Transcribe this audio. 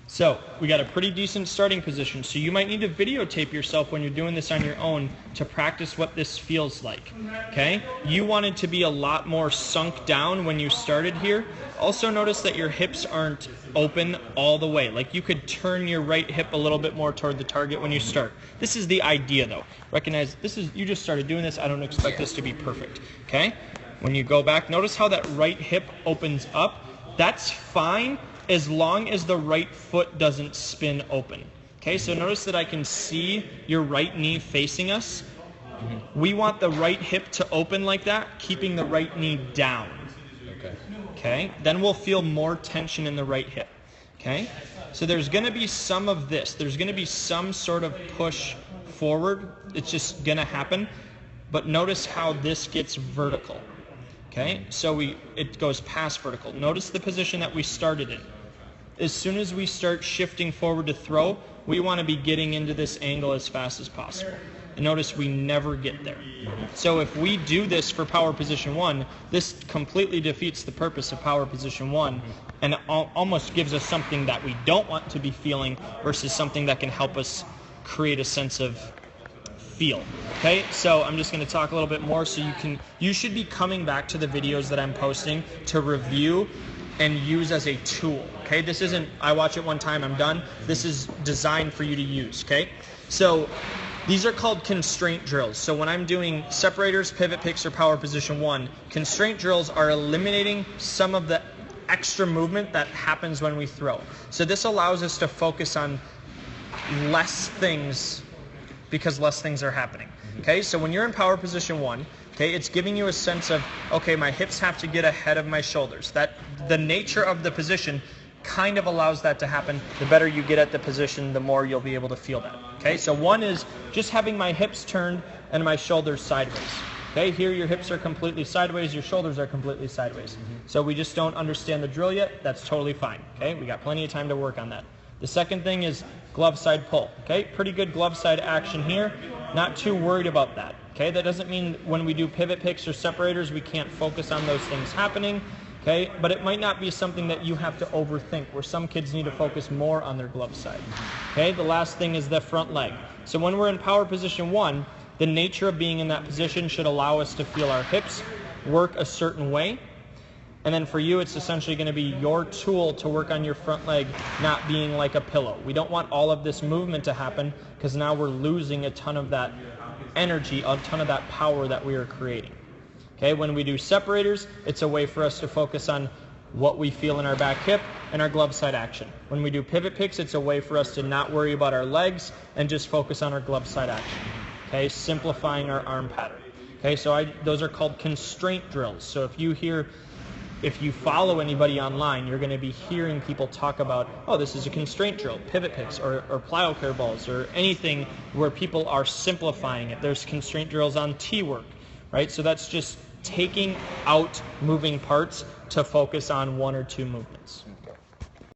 So we got a pretty decent starting position. So you might need to videotape yourself when you're doing this on your own to practice what this feels like. Okay? You want it to be a lot more sunk down when you started here. Also notice that your hips aren't open all the way. Like you could turn your right hip a little bit more toward the target when you start. This is the idea though. Recognize this is, you just started doing this. I don't expect this to be perfect. Okay? When you go back, notice how that right hip opens up. That's fine as long as the right foot doesn't spin open. Okay, so notice that I can see your right knee facing us. We want the right hip to open like that, keeping the right knee down. Okay, then we'll feel more tension in the right hip. Okay, so there's going to be some of this. There's going to be some sort of push forward. It's just going to happen. But notice how this gets vertical. Okay, so it goes past vertical. Notice the position that we started in. As soon as we start shifting forward to throw, we want to be getting into this angle as fast as possible. And notice we never get there. So if we do this for power position 1, this completely defeats the purpose of power position 1 and almost gives us something that we don't want to be feeling versus something that can help us create a sense of feel. Okay, so I'm just going to talk a little bit more so you should be coming back to the videos that I'm posting to review and use as a tool. Okay, this isn't I watch it one time, I'm done. This is designed for you to use. Okay, so these are called constraint drills. So when I'm doing separators, pivot picks, or power position 1, constraint drills are eliminating some of the extra movement that happens when we throw. So this allows us to focus on less things because less things are happening. Okay, so when you're in power position 1, okay, it's giving you a sense of, okay, my hips have to get ahead of my shoulders. That the nature of the position kind of allows that to happen. The better you get at the position, the more you'll be able to feel that. Okay, so 1 is just having my hips turned and my shoulders sideways. Okay, here your hips are completely sideways, your shoulders are completely sideways. So we just don't understand the drill yet. That's totally fine. Okay, we got plenty of time to work on that. The second thing is glove side pull. Okay, pretty good glove side action here. Not too worried about that. Okay, that doesn't mean when we do pivot picks or separators we can't focus on those things happening. Okay, but it might not be something that you have to overthink, where some kids need to focus more on their glove side. Okay, the last thing is the front leg. So when we're in power position 1, the nature of being in that position should allow us to feel our hips work a certain way. And then for you, it's essentially going to be your tool to work on your front leg not being like a pillow. We don't want all of this movement to happen because now we're losing a ton of that energy, a ton of that power that we are creating. Okay, when we do separators, it's a way for us to focus on what we feel in our back hip and our glove side action. When we do pivot picks, it's a way for us to not worry about our legs and just focus on our glove side action. Okay, simplifying our arm pattern. Okay, so those are called constraint drills. So if you follow anybody online, you're going to be hearing people talk about, oh, this is a constraint drill, pivot picks, or plyo care balls, or anything where people are simplifying it. There's constraint drills on T-work, right? So that's just taking out moving parts to focus on 1 or 2 movements.